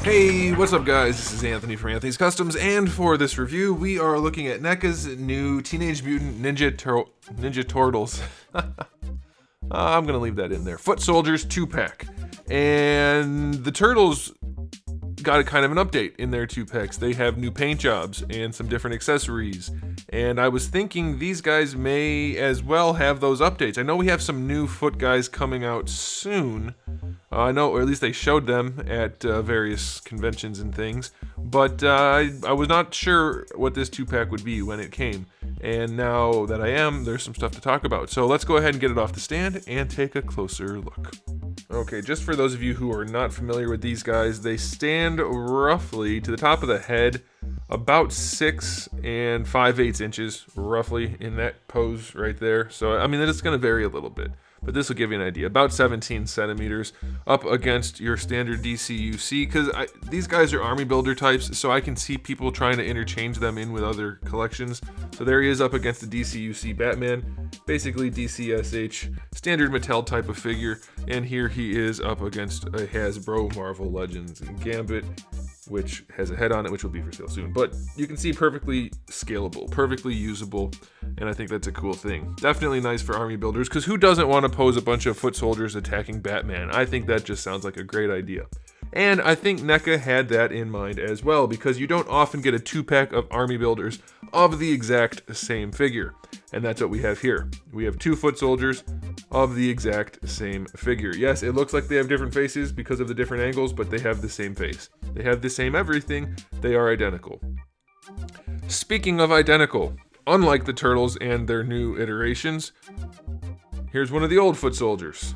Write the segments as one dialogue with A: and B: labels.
A: Hey, what's up guys? This is Anthony from Anthony's Customs, and for this review, we are looking at NECA's new Teenage Mutant Ninja Turtles. I'm gonna leave that in there. Foot Soldiers 2-pack. And the Turtles got a kind of an update in their 2-packs. They have new paint jobs and some different accessories. And I was thinking these guys may as well have those updates. I know we have some new foot guys coming out soon. I know, or at least they showed them at various conventions and things. But I was not sure what this 2-pack would be when it came. And now that I am, there's some stuff to talk about. So let's go ahead and get it off the stand and take a closer look. Okay, just for those of you who are not familiar with these guys, they stand roughly to the top of the head, about 6 5/8 inches, roughly, in that pose right there. So, I mean, it's going to vary a little bit, but this will give you an idea. About 17 centimeters up against your standard DCUC, because these guys are army builder types, so I can see people trying to interchange them in with other collections. So there he is up against the DCUC Batman, basically DCSH, standard Mattel type of figure, and here he is up against a Hasbro Marvel Legends Gambit, which has a head on it, which will be for sale soon. But you can see perfectly scalable, perfectly usable, and I think that's a cool thing. Definitely nice for army builders, because who doesn't want to pose a bunch of foot soldiers attacking Batman? I think that just sounds like a great idea. And I think NECA had that in mind as well, because you don't often get a 2-pack of army builders of the exact same figure. And that's what we have here. We have 2 foot soldiers of the exact same figure. Yes, it looks like they have different faces because of the different angles, but they have the same face. They have the same everything. They are identical. Speaking of identical, unlike the Turtles and their new iterations, here's one of the old foot soldiers.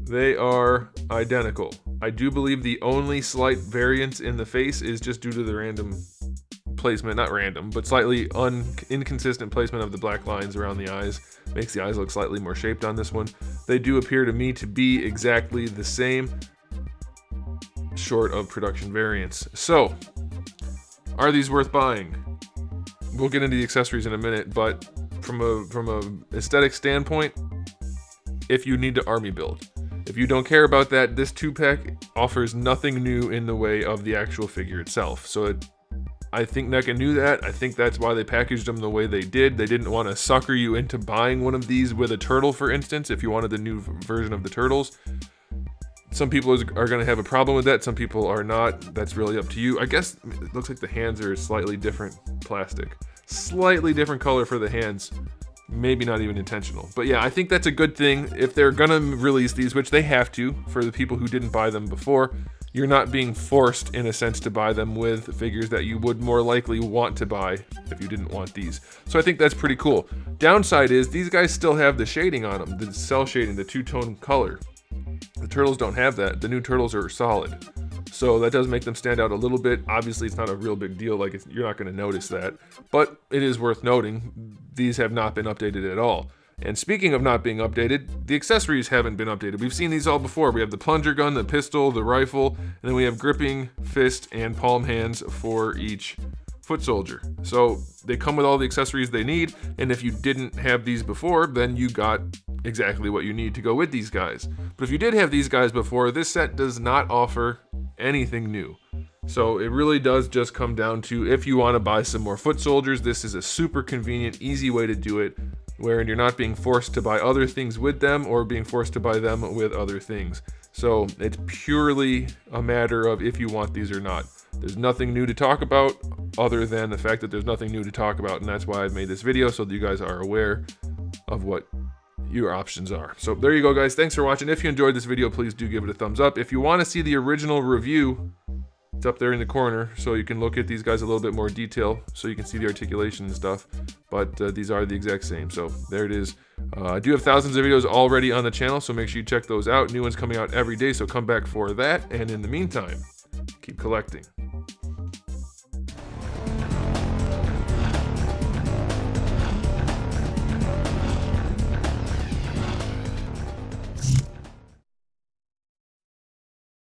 A: They are identical. I do believe the only slight variance in the face is just due to the random placement, not random, but slightly inconsistent placement of the black lines around the eyes. Makes the eyes look slightly more shaped on this one. They do appear to me to be exactly the same, short of production variance. So, are these worth buying? We'll get into the accessories in a minute, but from a aesthetic standpoint, if you need to army build. If you don't care about that, this 2-pack offers nothing new in the way of the actual figure itself. So I think NECA knew that. I think that's why they packaged them the way they did. They didn't want to sucker you into buying one of these with a turtle, for instance, if you wanted the new version of the Turtles. Some people are going to have a problem with that. Some people are not. That's really up to you. I guess it looks like the hands are slightly different plastic. Slightly different color for the hands. Maybe not even intentional. But yeah, I think that's a good thing. If they're gonna release these, which they have to, for the people who didn't buy them before, you're not being forced, in a sense, to buy them with figures that you would more likely want to buy if you didn't want these. So I think that's pretty cool. Downside is, these guys still have the shading on them, the cell shading, the two-tone color. The Turtles don't have that. The new Turtles are solid. So that does make them stand out a little bit. Obviously, it's not a real big deal. Like, you're not going to notice that. But it is worth noting, these have not been updated at all. And speaking of not being updated, the accessories haven't been updated. We've seen these all before. We have the plunger gun, the pistol, the rifle, and then we have gripping, fist, and palm hands for each foot soldier. So they come with all the accessories they need, and if you didn't have these before, then you got exactly what you need to go with these guys. But if you did have these guys before, this set does not offer anything new. So it really does just come down to, if you want to buy some more foot soldiers, this is a super convenient, easy way to do it, wherein you're not being forced to buy other things with them or being forced to buy them with other things. So it's purely a matter of if you want these or not. There's nothing new to talk about other than the fact that there's nothing new to talk about, and that's why I've made this video, so that you guys are aware of what your options are. So there you go, guys. Thanks for watching. If you enjoyed this video, please do give it a thumbs up. If you want to see the original review, it's up there in the corner, so you can look at these guys a little bit more detail, so you can see the articulation and stuff. But these are the exact same. So there it is. I do have thousands of videos already on the channel, so make sure you check those out. New ones coming out every day, so come back for that. And in the meantime, keep collecting.